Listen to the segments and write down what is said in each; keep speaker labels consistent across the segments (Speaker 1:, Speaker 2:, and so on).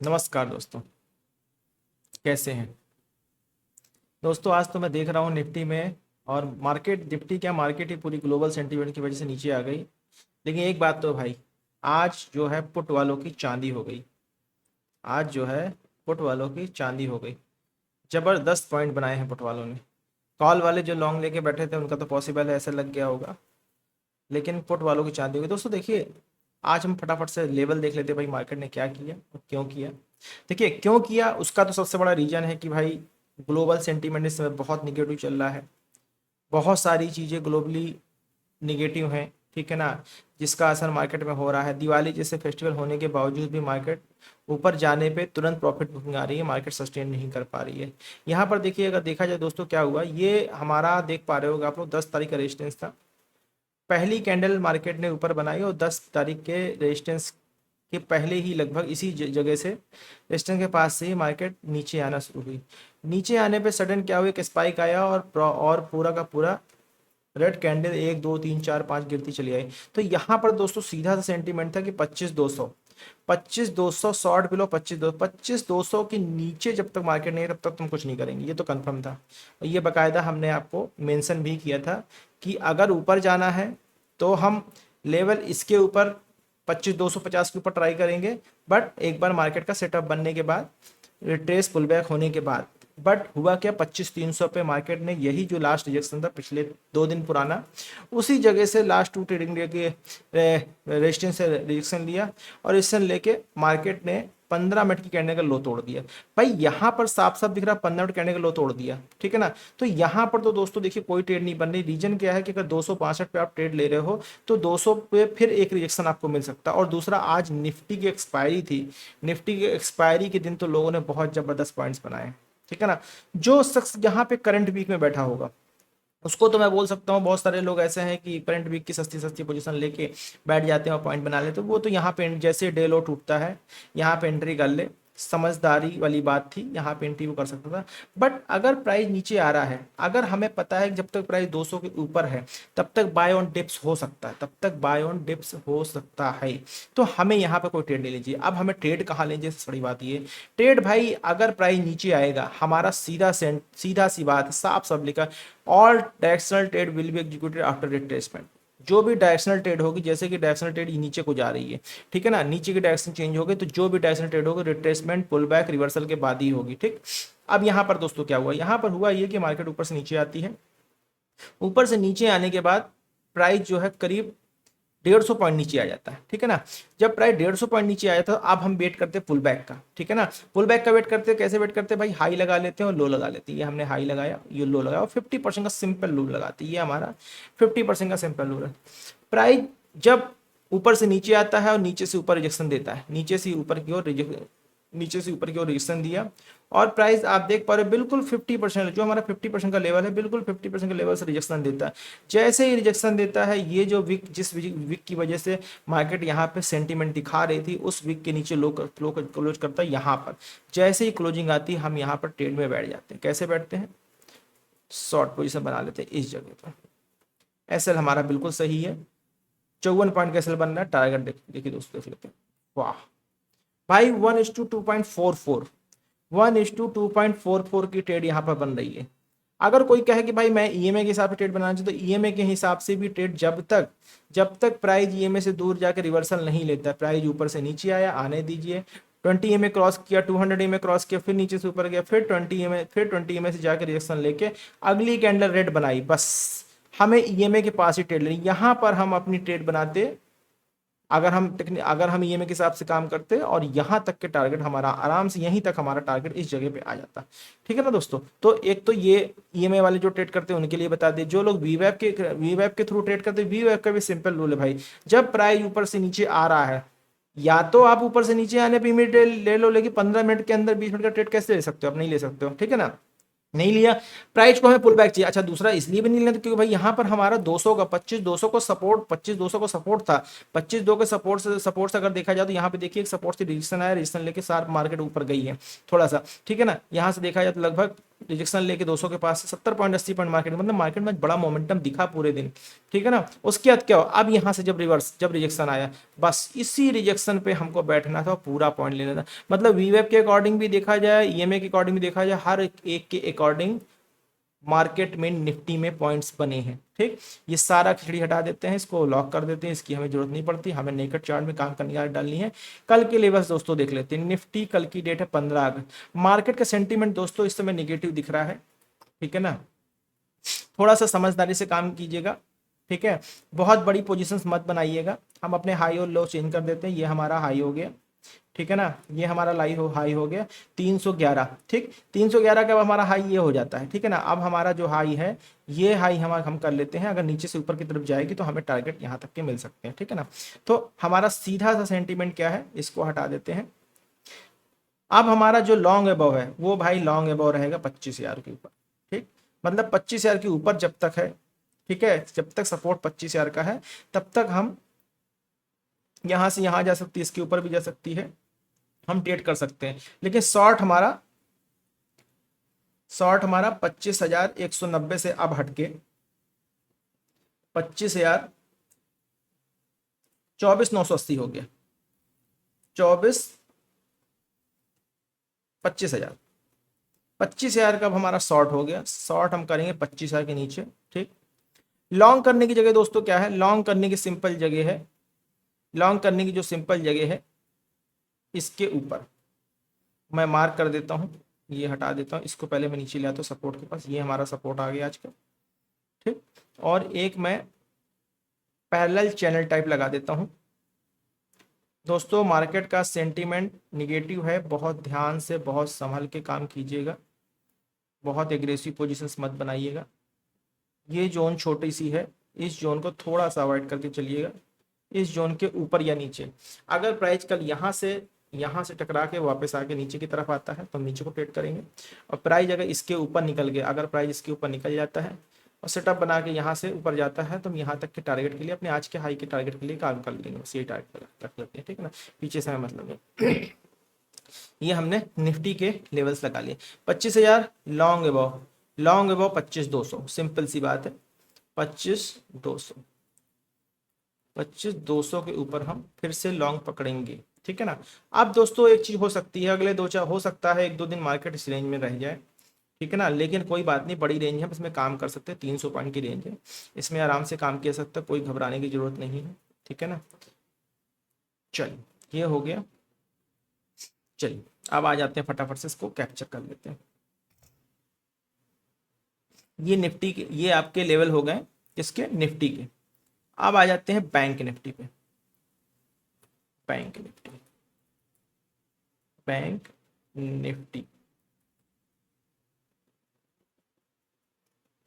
Speaker 1: नमस्कार दोस्तों, कैसे हैं। दोस्तों आज तो मैं देख रहा हूँ निफ्टी में और मार्केट, निफ्टी क्या मार्केट ही पूरी ग्लोबल सेंटीमेंट की वजह से नीचे आ गई। लेकिन एक बात तो भाई, आज जो है पुट वालों की चांदी हो गई। आज जो है पुट वालों की चांदी हो गई। जबरदस्त पॉइंट बनाए हैं पुट वालों ने। कॉल वाले जो लॉन्ग लेके बैठे थे उनका तो पॉसिबल है ऐसे लग गया होगा, लेकिन पुट वालों की चांदी हो गई। दोस्तों देखिए, आज हम फटाफट से लेवल देख लेते हैं भाई, मार्केट ने क्या किया और क्यों किया। देखिए क्यों किया, उसका तो सबसे बड़ा रीजन है कि भाई ग्लोबल सेंटीमेंट इस समय बहुत निगेटिव चल रहा है। बहुत सारी चीज़ें ग्लोबली निगेटिव हैं, ठीक है ना, जिसका असर मार्केट में हो रहा है। दिवाली जैसे फेस्टिवल होने के बावजूद भी मार्केट ऊपर जाने पे तुरंत प्रॉफिट बुकिंग आ रही है, मार्केट सस्टेन नहीं कर पा रही है। यहाँ पर देखिए, अगर देखा जाए दोस्तों क्या हुआ, ये हमारा देख पा रहे होगा आप लोग, 10 तारीख का रेजिस्टेंस था। पहली कैंडल मार्केट ने ऊपर बनाई और 10 तारीख के रेजिस्टेंस के पहले ही लगभग इसी जगह से, रेजिस्टेंस के पास से ही मार्केट नीचे आना शुरू हुई। नीचे आने पे सडन क्या हुआ, एक स्पाइक आया और पूरा का पूरा रेड कैंडल 1 2 3 4 5 गिरती चली आई। तो यहाँ पर दोस्तों सीधा सा सेंटीमेंट था कि 25 200, 25 200 शॉर्ट बिलो 25 200 के नीचे जब तक मार्केट नहीं है तब तक तुम कुछ नहीं करेंगे, ये तो कंफर्म था। और ये बकायदा हमने आपको मेंशन भी किया था कि अगर ऊपर जाना है तो हम लेवल इसके ऊपर 25 250 के ऊपर ट्राई करेंगे, बट एक बार मार्केट का सेटअप बनने के बाद, रिट्रेस पुल बैक होने के बाद। बट हुआ क्या, 25 300 पे मार्केट ने यही जो लास्ट रिजेक्शन था पिछले 2 दिन पुराना, उसी जगह से लास्ट 2 ट्रेडिंग डे के रेजिस्टेंस से रिजेक्शन लिया और रिजेक्शन लेके मार्केट ने 15 मिनट की कैंडल का लो तोड़ दिया। भाई यहाँ पर साफ साफ दिख रहा है 15 मिनट कैंडल का लो तोड़ दिया, ठीक है ना। तो यहाँ पर तो दोस्तों देखिए कोई ट्रेड नहीं बन रही। रीजन क्या है कि अगर 262 पे आप ट्रेड ले रहे हो तो 200 पे फिर एक रिजेक्शन आपको मिल सकता है। और दूसरा, आज निफ्टी की एक्सपायरी थी। निफ्टी की एक्सपायरी के दिन तो लोगों ने बहुत जबरदस्त पॉइंट्स बनाए, ठीक है ना। जो शख्स यहाँ पे करंट वीक में बैठा होगा उसको तो मैं बोल सकता हूँ, बहुत सारे लोग ऐसे हैं कि करंट वीक की सस्ती सस्ती पोजीशन लेके बैठ जाते हैं और पॉइंट बना लेते हैं। वो तो यहाँ पे जैसे डे लो टूटता है यहाँ पे एंट्री कर ले, समझदारी वाली बात थी, यहाँ पे एंट्री वो कर सकता था। बट अगर प्राइस नीचे आ रहा है, अगर हमें पता है कि जब तक प्राइस 200 के ऊपर है तब तक बाय ऑन डिप्स हो सकता है, तब तक बाय ऑन डिप्स हो सकता है, तो हमें यहाँ पे कोई ट्रेड नहीं लीजिए। अब हमें ट्रेड कहाँ लीजिए, बड़ी बात ये ट्रेड भाई, अगर प्राइस नीचे आएगा, हमारा सीधा सी बात साफ साफ लिखा, all directional trade will be executed after retracement. जो भी डायरेक्शनल ट्रेड होगी, जैसे कि डायरेक्शनल ट्रेड नीचे को जा रही है, ठीक है ना, नीचे की डायरेक्शन चेंज हो गई, तो जो भी डायरेक्शनल ट्रेड होगी रिट्रेसमेंट पुल बैक रिवर्सल के बाद ही होगी, ठीक। अब यहाँ पर दोस्तों क्या हुआ, यहाँ पर हुआ ये कि मार्केट ऊपर से नीचे आती है। ऊपर से नीचे आने के बाद प्राइस जो है करीब 150 पॉइंट नीचे आ जाता है, ठीक है ना। जब प्राइस 150 पॉइंट नीचे आया था, अब हम वेट करते हैं पुल बैक का, ठीक है ना। पुल बैक का वेट करते हैं, कैसे वेट करते हैं भाई, हाई लगा लेते हैं और लो लगा लेते हैं। ये हमने हाई लगाया, ये लो लगाया और 50% का सिंपल रूल लगाते हैं। ये हमारा 50% का सिंपल रूल है। प्राइस जब ऊपर से नीचे आता है और नीचे से ऊपर रिजेक्शन देता है, नीचे से ऊपर की ओर रिजेक्शन दिया और प्राइस आप देख पा रहे हो बिल्कुल 50%, जो हमारा 50% का लेवल है, बिल्कुल 50% के लेवल से रिजेक्शन देता है। जैसे ही रिजेक्शन देता है, ये जो वीक, जिस वीक की वजह से मार्केट यहाँ पे सेंटीमेंट दिखा रही थी, उस वीक के नीचे लो क्लोज करता है। यहाँ पर जैसे ही क्लोजिंग आती है, हम यहाँ पर ट्रेड में बैठ जाते हैं। कैसे बैठते हैं, शॉर्ट पोजिशन बना लेते हैं इस जगह पर। एसएल हमारा बिल्कुल सही है, 54 पॉइंट का एसएल बन रहा है। टारगेट देखिए दोस्तों, देख लेते हैं। वाह भाई, 1:2.44, 1:2.44 की ट्रेड यहाँ पर बन रही है। अगर कोई कहे कि भाई मैं ईएमए के हिसाब से ट्रेड बनाना चाहिए, तो ईएमए के हिसाब से भी ट्रेड, जब तक प्राइस ईएमए से दूर जाकर रिवर्सल नहीं लेता, प्राइस ऊपर से नीचे आया, आने दीजिए। 20 EMA क्रॉस किया, 200 EMA क्रॉस किया, फिर नीचे से ऊपर गया, फिर 20 EMA से जाकर रिजेक्शन लेके अगली कैंडल रेड बनाई, बस हमें ईएमए के पास ही ट्रेड लेनी। यहाँ पर हम अपनी ट्रेड बनाते, अगर हम ईएमए के हिसाब से काम करते और यहाँ तक के टारगेट हमारा आराम से, यहीं तक हमारा टारगेट इस जगह पे आ जाता, ठीक है ना दोस्तों। तो एक तो ये ईएमए वाले जो ट्रेड करते हैं उनके लिए बता दें। जो लोग वीवैप के थ्रू ट्रेड करते हैं, वीवैप का भी सिंपल रूल है भाई, जब प्राइस ऊपर से नीचे आ रहा है, या तो आप ऊपर से नीचे आने पे इमीडिएट ले लो, लेकिन 15 मिनट के अंदर 20 मिनट का ट्रेड कैसे ले सकते हो, आप नहीं ले सकते हो, ठीक है ना। नहीं लिया, प्राइस को हमें पुल बैक चाहिए। अच्छा, दूसरा इसलिए भी नहीं लेना क्योंकि भाई यहाँ पर हमारा 200 का 25 200 को सपोर्ट, 25 200 को सपोर्ट था। 25 2 के सपोर्ट से अगर देखा जाए तो यहाँ पे देखिए एक सपोर्ट से रिजेक्शन आया, रिजेक्शन लेके सार मार्केट ऊपर गई है थोड़ा सा, ठीक है ना। यहाँ से देखा जाए तो लगभग रिजेक्शन लेके 200 के पास से 70.80 पॉइंट मार्केट, मतलब मार्केट में बड़ा मोमेंटम दिखा पूरे दिन, ठीक है ना। उसके बाद क्या हो, अब यहाँ से जब रिवर्स, जब रिजेक्शन आया, बस इसी रिजेक्शन पे हमको बैठना था, पूरा पॉइंट लेना था। मतलब वीवेब के अकॉर्डिंग भी देखा जाए, ईएमए के अकॉर्डिंग भी देखा जाए, हर एक के अकॉर्डिंग मार्केट में निफ्टी में पॉइंट्स बने हैं, ठीक। ये सारा खिचड़ी हटा देते हैं, इसको लॉक कर देते हैं, इसकी हमें जरूरत नहीं पड़ती, हमें नेकेड चार्ट में काम करने की आदत डालनी है। कल के लेवल्स दोस्तों देख लेते हैं। निफ्टी कल की डेट है 15 अगस्त। मार्केट का सेंटीमेंट दोस्तों इस समय नेगेटिव दिख रहा है, ठीक है ना। थोड़ा सा समझदारी से काम कीजिएगा, ठीक है। बहुत बड़ी पोजीशंस मत बनाइएगा। हम अपने हाई और लो चेंज कर देते हैं। ये हमारा हाई हो गया, ठीक है ना, ये हमारा हाई हो गया 311, ठीक। 311 का अब हमारा हाई ये हो जाता है, ठीक है ना। अब हमारा जो हाई है, ये हाई हम कर लेते हैं। अगर नीचे से ऊपर की तरफ जाएगी तो हमें टारगेट यहाँ तक के मिल सकते हैं, ठीक है ना। तो हमारा सीधा सा सेंटीमेंट क्या है, इसको हटा देते हैं। अब हमारा जो लॉन्ग एबव है वो भाई लॉन्ग एबव रहेगा 25,000 के ऊपर, ठीक। मतलब 25,000 के ऊपर जब तक है, ठीक है, जब तक सपोर्ट 25,000 का है तब तक हम यहां से यहां जा सकती है, इसके ऊपर भी जा सकती है, हम ट्रेड कर सकते हैं। लेकिन शॉर्ट हमारा 25,190 से अब हटके 25,000 24,980 हो गया। 25,000 का अब हमारा शॉर्ट हो गया। शॉर्ट हम करेंगे 25,000 के नीचे, ठीक। लॉन्ग करने की जगह दोस्तों क्या है, लॉन्ग करने की सिंपल जगह है, लॉन्ग करने की जो सिंपल जगह है, इसके ऊपर मैं मार्क कर देता हूं, ये हटा देता हूं, इसको पहले मैं नीचे ले आता हूं सपोर्ट के पास। ये हमारा सपोर्ट आ गया आज का, ठीक। और एक मैं पैरेलल चैनल टाइप लगा देता हूं। दोस्तों मार्केट का सेंटीमेंट निगेटिव है, बहुत ध्यान से, बहुत संभल के काम कीजिएगा, बहुत एग्रेसिव पोजीशंस मत बनाइएगा। ये जोन छोटी सी है, इस जोन को थोड़ा सा अवॉइड करके चलिएगा। इस जोन के ऊपर या नीचे अगर प्राइस कल यहाँ से टकरा के वापस आके नीचे की तरफ आता है तो हम नीचे को ट्रेड करेंगे। और प्राइस अगर इसके ऊपर निकल गया, अगर प्राइस इसके ऊपर निकल जाता है और सेटअप बना के यहाँ से ऊपर जाता है तो हम यहाँ तक के टारगेट के लिए, अपने आज के हाई के टारगेट के लिए काम कर लेंगे। बस ये टारगेट रख लेते हैं, ठीक है ना, पीछे से मतलब नहीं। ये हमने निफ्टी के लेवल्स लगा लिए। 25,000 लॉन्ग एबव 25,200, सिंपल सी बात है। 25,200 के ऊपर हम फिर से लॉन्ग पकड़ेंगे, ठीक है ना। अब दोस्तों एक चीज हो सकती है, अगले हो सकता है 1-2 दिन मार्केट इस रेंज में रह जाए, ठीक है ना, लेकिन कोई बात नहीं, बड़ी रेंज है, इसमें काम कर सकते हैं। 300 पॉइंट की रेंज है, इसमें आराम से काम किया सकता है, कोई घबराने की जरूरत नहीं है, ठीक है ना। चलिए ये हो गया। चलिए अब आ जाते हैं, फटाफट से इसको कैप्चर कर लेते हैं। ये निफ्टी के, ये आपके लेवल हो गए किसके, निफ्टी के। अब आ जाते हैं बैंक निफ्टी पे। बैंक निफ्टी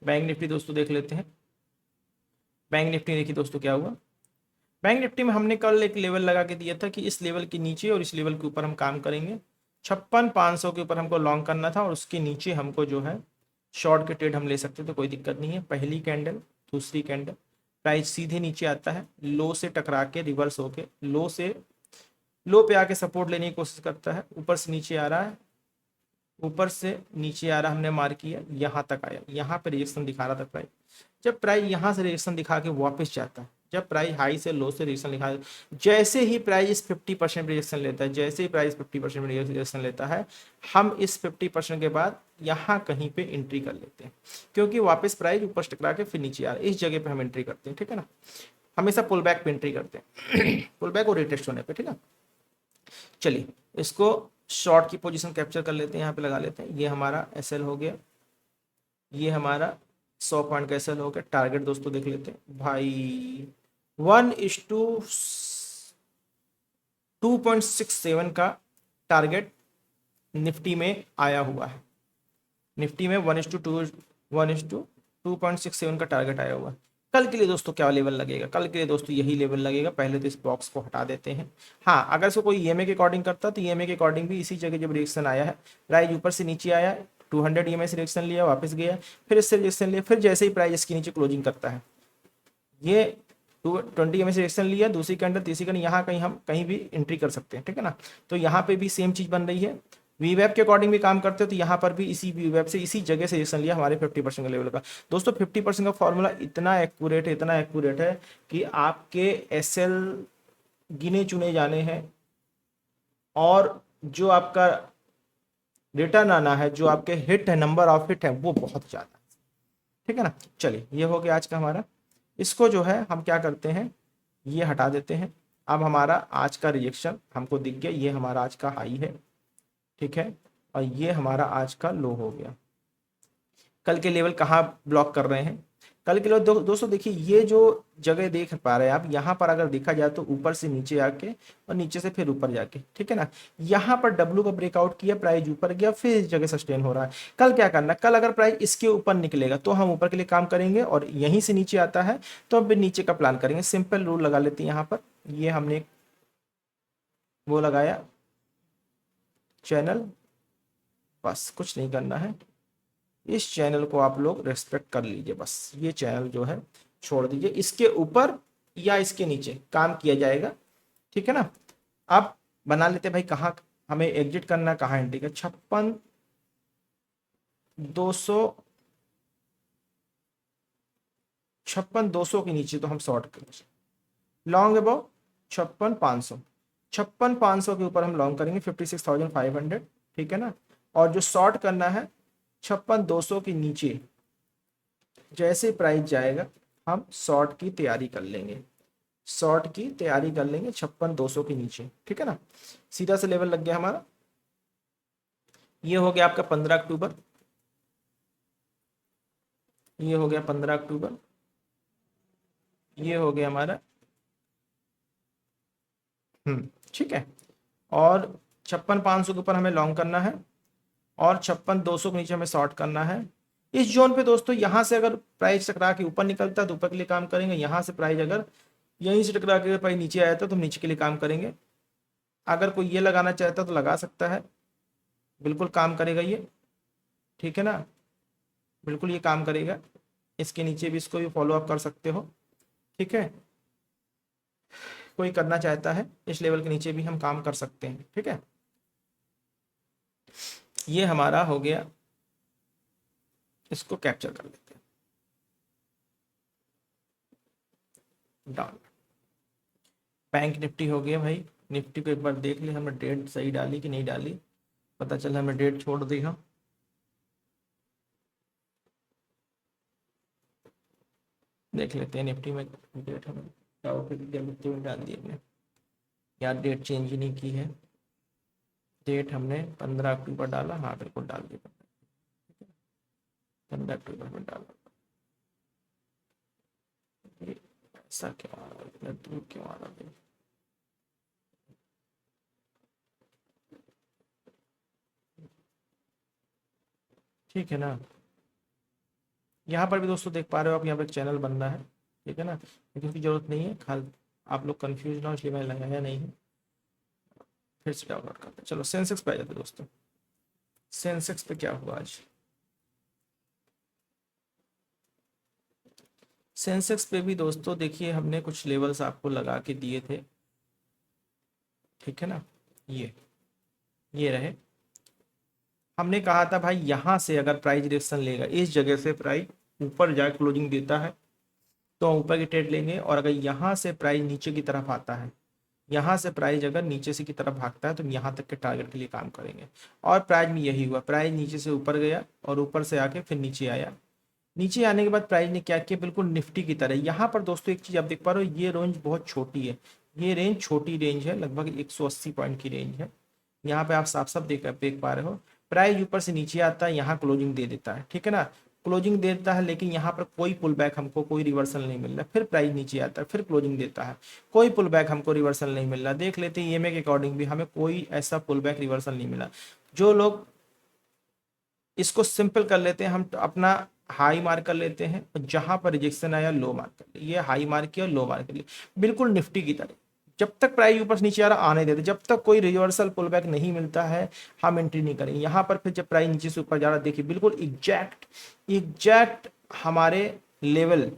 Speaker 1: बैंक निफ्टी दोस्तों देख लेते हैं। बैंक निफ्टी देखिए दोस्तों क्या हुआ। बैंक निफ्टी में हमने कल एक लेवल लगा के दिया था कि इस लेवल के नीचे और इस लेवल के ऊपर हम काम करेंगे। 56,500 के ऊपर हमको लॉन्ग करना था और उसके नीचे हमको जो है शॉर्ट के ट्रेड हम ले सकते तो कोई दिक्कत नहीं है। पहली कैंडल, दूसरी कैंडल, प्राइस सीधे नीचे आता है, लो से टकरा के रिवर्स होके लो पे आके सपोर्ट लेने की कोशिश करता है, ऊपर से नीचे आ रहा है, ऊपर से नीचे आ रहा, हमने मार्क किया, यहाँ तक आया, यहाँ पे रिजेक्शन दिखा रहा था प्राइस। जब प्राइस यहाँ से रिजेक्शन दिखा के वापस जाता है, जब प्राइस हाई से लो से रिजेक्शन दिखा, जैसे ही प्राइस 50% रिजेक्शन लेता है, जैसे ही प्राइस 50% रिजेक्शन लेता है, हम इस 50% के बाद यहाँ कहीं पे एंट्री कर लेते हैं, क्योंकि वापस प्राइस ऊपर टकरा के फिर नीचे आ रहा है, इस जगह पे हम एंट्री करते हैं, ठीक है ना। हमेशा पुल बैक पे एंट्री करते हैं, पुल बैक और रिटेस्ट होने पे, ठीक है। चलिए इसको शॉर्ट की पोजीशन कैप्चर कर लेते हैं, यहाँ पे लगा लेते हैं। ये हमारा एसएल हो गया, ये हमारा 100 पॉइंट का एसएल हो गया। टारगेट दोस्तों देख लेते हैं भाई, 1:2.67 का टारगेट निफ्टी में आया हुआ है। निफ्टी में 1:2.67 का टारगेट आया हुआ है। कल के लिए दोस्तों क्या लेवल लगेगा, कल के लिए दोस्तों यही लेवल लगेगा। पहले तो इस बॉक्स को हटा देते हैं। हाँ, अगर इसको कोई ईएमए के अकॉर्डिंग करता तो ईएमए के अकॉर्डिंग भी इसी जगह जब रिएक्शन आया है, प्राइस ऊपर से नीचे आया, 200 ईएमए से रिएक्शन लिया, वापस गया, फिर इससे रिएक्शन लिया, फिर जैसे ही प्राइस इसके नीचे क्लोजिंग करता है, ये 220 ईएमए से रिएक्शन लिया, दूसरी कैंडल, तीसरी कैंडल, यहाँ कहीं हम कहीं भी एंट्री कर सकते हैं, ठीक है ना। तो यहाँ पे भी सेम चीज बन रही है, वी वेब के अकॉर्डिंग भी काम करते हो तो यहाँ पर भी इसी वी वेब से इसी जगह से रिएक्शन लिया हमारे 50% का लेवल का। दोस्तों 50% का फॉर्मूला इतना एक्यूरेट है, इतना एक्यूरेट है कि आपके एसएल गिने चुने जाने हैं और जो आपका रिटर्न आना है, जो आपके हिट है, नंबर ऑफ हिट है, वो बहुत ज़्यादा। ठीक है ना। चलिए ये हो गया आज का हमारा। इसको जो है हम क्या करते हैं, ये हटा देते हैं। अब हमारा आज का रिजेक्शन हमको दिख गया, ये हमारा आज का हाई है। ठीक है, और ये हमारा आज का लो हो गया। कल के लेवल कहाँ ब्लॉक कर रहे हैं, कल के लेवल दोस्तों देखिए, ये जो जगह देख पा रहे हैं आप, यहाँ पर अगर देखा जाए तो ऊपर से नीचे आके और नीचे से फिर ऊपर जाके, ठीक है ना। यहाँ पर डब्ल्यू का ब्रेकआउट किया, प्राइस ऊपर गया, फिर इस जगह सस्टेन हो रहा है। कल क्या करना, कल अगर प्राइस इसके ऊपर निकलेगा तो हम ऊपर के लिए काम करेंगे, और यहीं से नीचे आता है तो हम फिर नीचे का प्लान करेंगे। सिंपल रूल लगा लेते हैं यहाँ पर। ये हमने वो लगाया चैनल, बस कुछ नहीं करना है, इस चैनल को आप लोग रेस्पेक्ट कर लीजिए, बस ये चैनल जो है छोड़ दीजिए, इसके ऊपर या इसके नीचे काम किया जाएगा। ठीक है ना। आप बना लेते भाई कहाँ हमें एग्जिट करना, कहाँ एंट्री का। 56,200 के नीचे तो हम शॉर्ट करेंगे, लॉन्ग अबाउ 56,500, 56,500 के ऊपर हम लॉन्ग करेंगे 56,500। ठीक है ना। और जो शॉर्ट करना है 56,200 के नीचे जैसे प्राइस जाएगा हम शॉर्ट की तैयारी कर लेंगे, शॉर्ट की तैयारी कर लेंगे 56,200 के नीचे। ठीक है ना। सीधा से लेवल लग गया हमारा। ये हो गया आपका 15 अक्टूबर, ये हो गया 15 अक्टूबर, ये हो गया हमारा ठीक है। और 56,500 के ऊपर हमें लॉन्ग करना है और 56,200 के नीचे हमें शॉर्ट करना है। इस जोन पे दोस्तों यहाँ से अगर प्राइस टकरा के ऊपर निकलता है तो ऊपर के लिए काम करेंगे, यहाँ से प्राइस अगर यहीं से टकरा के प्राइस नीचे आया था तो हम नीचे के लिए काम करेंगे। अगर कोई ये लगाना चाहता है तो लगा सकता है, बिल्कुल काम करेगा ये। ठीक है ना, बिल्कुल ये काम करेगा। इसके नीचे भी इसको भी फॉलो अप कर सकते हो। ठीक है, कोई करना चाहता है इस लेवल के नीचे भी हम काम कर सकते हैं। ठीक है, ये हमारा हो गया, इसको कैप्चर कर लेते हैं डाउन। बैंक निफ्टी हो गया भाई। निफ्टी को एक बार देख ले हमने डेट सही डाली कि नहीं डाली, पता चला हमें डेट छोड़ दी हम। देख लेते हैं निफ्टी में डेट हमें निफ्टी में डाल दी हमने, यार डेट चेंज ही नहीं की है। डेट हमने 15 अक्टूबर डाला, हाँ बिल्कुल डाल दी 15 अक्टूबर में डाला। ऐसा क्यों आ रहा है, इतना दूर क्यों आ रहा है। ठीक है ना। यहाँ पर भी दोस्तों देख पा रहे हो आप, यहाँ पर एक चैनल बन रहा है। ठीक है ना, लेकिन उसकी जरूरत नहीं है, खाल आप लोग कंफ्यूज ना हो इसलिए मैंने लगाया नहीं है। फिर से डाउनलोड करते हैं। चलो सेंसेक्स पे आ जाते दोस्तों। सेंसेक्स पे क्या हुआ आज, सेंसेक्स पे भी दोस्तों देखिए हमने कुछ लेवल्स आपको लगा के दिए थे। ठीक है ना, ये रहे। हमने कहा था भाई यहाँ से अगर प्राइस डिरेक्शन लेगा, इस जगह से प्राइस ऊपर जाए क्लोजिंग देता है तो ऊपर की ट्रेड लेंगे, और अगर यहाँ से प्राइस नीचे की तरफ आता है, यहाँ से प्राइस अगर नीचे से की तरफ भागता है तो हम यहाँ तक के टारगेट के लिए काम करेंगे। और प्राइस में यही हुआ, प्राइस नीचे से ऊपर गया और ऊपर से आके फिर नीचे आया। नीचे आने के बाद प्राइस ने क्या किया, बिल्कुल निफ्टी की तरह। यहाँ पर दोस्तों एक चीज आप देख पा रहे हो, ये रेंज बहुत छोटी है, ये रेंज छोटी रेंज है, लगभग 180 पॉइंट की रेंज है। यहाँ पे आप साफ साफ देख पा रहे हो, प्राइस ऊपर से नीचे आता है, यहाँ क्लोजिंग दे देता है। ठीक है ना, क्लोजिंग देता है, लेकिन यहाँ पर कोई पुल बैक हमको, कोई रिवर्सल नहीं मिल रहा। फिर प्राइस नीचे आता है, फिर क्लोजिंग देता है, कोई पुल बैक हमको रिवर्सल नहीं मिल रहा। देख लेते हैं ईएमए के अकॉर्डिंग भी हमें कोई ऐसा पुल बैक रिवर्सल नहीं मिला। जो लोग इसको सिंपल कर लेते हैं, हम अपना हाई मार्क कर लेते हैं और जहां पर रिजेक्शन आया लो मार्क कर लिया, ये हाई मार्क किया और लो मार्क कर लिया, बिल्कुल निफ्टी की तरह। जब तक प्राइस ऊपर से नीचे आ रहा आने देते, जब तक कोई रिवर्सल पुल बैक नहीं मिलता है हम एंट्री नहीं करेंगे। यहाँ पर फिर जब प्राइस नीचे से ऊपर जा रहा, देखिए बिल्कुल एग्जैक्ट हमारे लेवल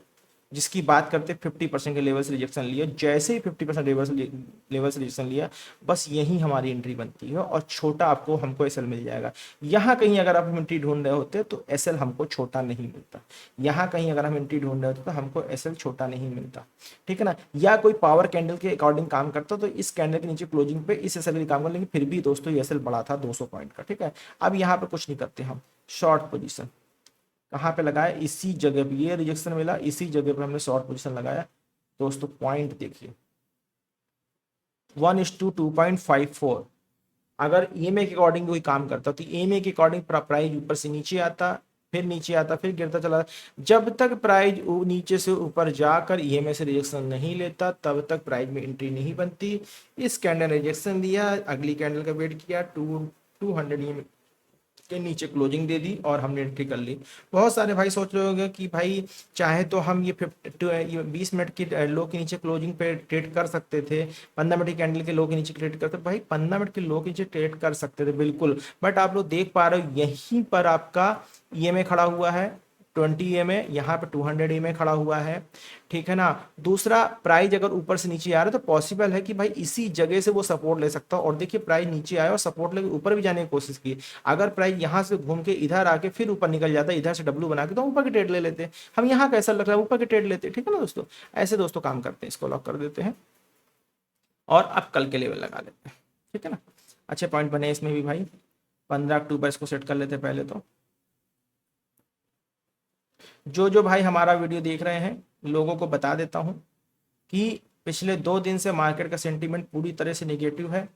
Speaker 1: जिसकी बात करते 50% के लेवल से रिजेक्शन लिया, जैसे ही 50% लेवल से रिजेक्शन लिया बस यही हमारी एंट्री बनती है और छोटा आपको हमको एसएल मिल जाएगा। यहाँ कहीं अगर आप एंट्री ढूंढ रहे होते तो एसएल हमको छोटा नहीं मिलता, यहाँ कहीं अगर हम एंट्री ढूंढ रहे होते तो हमको एसएल छोटा नहीं मिलता, ठीक है ना। या कोई पावर कैंडल के अकॉर्डिंग काम करता तो इस कैंडल के नीचे क्लोजिंग पे इस एसएल काम कर, लेकिन फिर भी दोस्तों ये एसएल बड़ा था 200 पॉइंट का, ठीक है। अब यहाँ पे कुछ नहीं करते हम, शॉर्ट पोजीशन कहाँ पे लगाया, इसी जगह पे, ये रिजेक्शन मिला इसी जगह पे हमने शॉर्ट पोजीशन लगाया। दोस्तों पॉइंट देखिए 1:2.54, अगर ईएमए के अकॉर्डिंग कोई काम करता तो ईएमए के अकॉर्डिंग प्राइस ऊपर से नीचे आता, फिर नीचे आता, फिर गिरता चला, जब तक प्राइस नीचे से ऊपर जाकर ईएमए से रिजेक्शन नहीं लेता तब तक प्राइस में एंट्री नहीं बनती। इस कैंडल रिजेक्शन दिया, अगली कैंडल का वेट किया, 200 ईएमए के नीचे क्लोजिंग दे दी और हमने एंट्री कर ली। बहुत सारे भाई सोच रहे होंगे कि भाई चाहे तो हम ये 20 मिनट की लो के नीचे क्लोजिंग पे ट्रेड कर सकते थे, 15 मिनट की कैंडल के लो के नीचे ट्रेड करते, भाई 15 मिनट के लो के नीचे ट्रेड कर सकते थे बिल्कुल, बट आप लोग देख पा रहे हो यहीं पर आपका ईएमए खड़ा हुआ है 20 ईएमए, यहाँ पे 200 ईएमए खड़ा हुआ है, ठीक है ना। दूसरा, प्राइस अगर ऊपर से नीचे आ रहा है तो पॉसिबल है कि भाई इसी जगह से वो सपोर्ट ले सकता है, और देखिए प्राइस नीचे आया और सपोर्ट लेके ऊपर भी जाने की कोशिश की, अगर प्राइस यहाँ से घूम के इधर आके फिर ऊपर निकल जाता है, इधर से डब्लू बना के, तो ऊपर की ट्रेड ले लेते, हम यहाँ कैसा लग रहा है ऊपर की ट्रेड लेते, ठीक है ना दोस्तों। ऐसे दोस्तों काम करते हैं, इसको लॉक कर देते हैं और अब कल के लेवल लगा लेते हैं, ठीक है ना। अच्छे पॉइंट बने इसमें भी भाई, 15 अक्टूबर इसको सेट कर लेते हैं पहले तो। जो भाई हमारा वीडियो देख रहे हैं लोगों को बता देता हूं कि पिछले 2 दिन से मार्केट का सेंटीमेंट पूरी तरह से नेगेटिव है,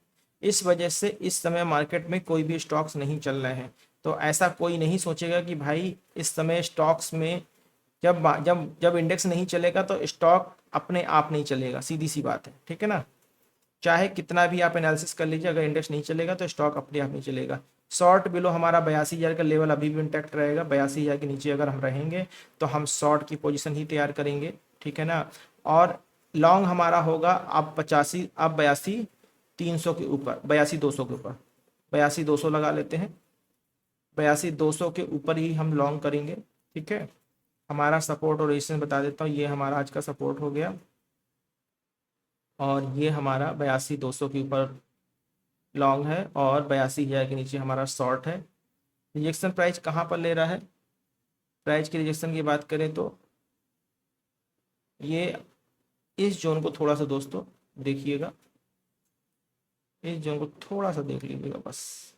Speaker 1: इस वजह से इस समय मार्केट में कोई भी स्टॉक्स नहीं चल रहे हैं। तो ऐसा कोई नहीं सोचेगा कि भाई इस समय स्टॉक्स में जब जब जब इंडेक्स नहीं चलेगा तो स्टॉक अपने आप नहीं चलेगा, सीधी सी बात है, ठीक है ना। चाहे कितना भी आप एनालिसिस कर लीजिए, अगर इंडेक्स नहीं चलेगा तो स्टॉक अपने आप नहीं चलेगा। शॉर्ट बिलो हमारा 82,000 का लेवल अभी भी इंटैक्ट रहेगा, 82,000 के नीचे अगर हम रहेंगे तो हम शॉर्ट की पोजीशन ही तैयार करेंगे, ठीक है ना। और लॉन्ग हमारा होगा अब 85, अब 82,300 के ऊपर, 82,200 के ऊपर, 82,200 लगा लेते हैं, 82,200 के ऊपर ही हम लॉन्ग करेंगे, ठीक है। हमारा सपोर्ट और रेजिस्टेंस बता देता हूँ, ये हमारा आज का सपोर्ट हो गया और ये हमारा 82,200 के ऊपर लॉन्ग है और 82,000 के नीचे हमारा शॉर्ट है। रिजेक्शन प्राइस कहाँ पर ले रहा है, प्राइस की रिजेक्शन की बात करें तो ये इस जोन को थोड़ा सा दोस्तों देखिएगा, इस जोन को थोड़ा सा देख लीजिएगा बस,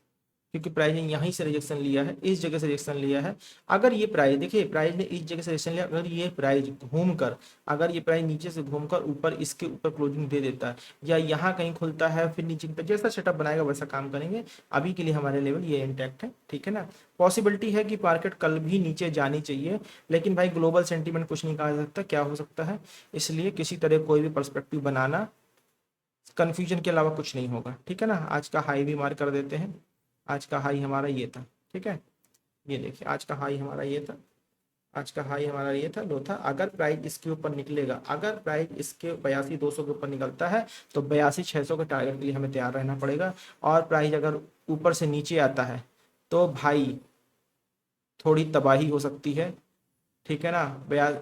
Speaker 1: क्योंकि प्राइस ने यहीं से रिजेक्शन लिया है, इस जगह से रिजेक्शन लिया है। अगर ये प्राइस देखिए, प्राइस ने इस जगह से रिजेक्शन लिया, अगर ये प्राइस घूमकर, अगर ये प्राइस नीचे से घूमकर ऊपर इसके ऊपर क्लोजिंग दे देता है या यहाँ कहीं खुलता है फिर नीचे, जैसा सेटअप बनाएगा वैसा काम करेंगे। अभी के लिए हमारे लेवल ये इंटैक्ट है, ठीक है ना। पॉसिबिलिटी है कि मार्केट कल भी नीचे जानी चाहिए, लेकिन भाई ग्लोबल सेंटीमेंट कुछ नहीं कहा जा सकता क्या हो सकता है, इसलिए किसी तरह कोई भी पर्सपेक्टिव बनाना कन्फ्यूजन के अलावा कुछ नहीं होगा, ठीक है ना। आज का हाई भी मार्क कर देते हैं, आज का हाई हमारा ये था, ठीक है, ये देखिए आज का हाई हमारा ये था, आज का हाई हमारा ये था, लो था। अगर प्राइस इसके ऊपर निकलेगा, अगर प्राइस इसके 82,200 के ऊपर निकलता है तो 82,600 के टारगेट के लिए हमें तैयार रहना पड़ेगा। और प्राइस अगर ऊपर से नीचे आता है तो भाई थोड़ी तबाही हो सकती है, ठीक है ना।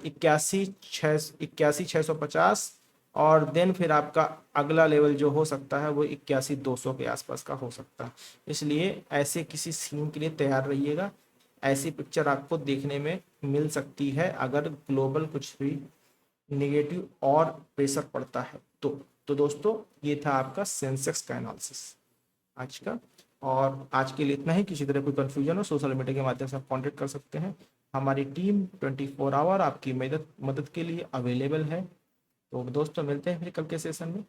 Speaker 1: 81,650 और देन फिर आपका अगला लेवल जो हो सकता है वो 81,200 के आसपास का हो सकता है। इसलिए ऐसे किसी सीन के लिए तैयार रहिएगा, ऐसी पिक्चर आपको देखने में मिल सकती है अगर ग्लोबल कुछ भी नेगेटिव और प्रेशर पड़ता है तो दोस्तों ये था आपका सेंसेक्स का एनालिसिस आज का। और आज के लिए इतना ही, किसी तरह कोई कन्फ्यूजन हो सोशल मीडिया के माध्यम से आप कॉन्टेक्ट कर सकते हैं, हमारी टीम 24 आवर आपकी मदद के लिए अवेलेबल है। तो दोस्तों मिलते हैं फिर कल के सेशन में।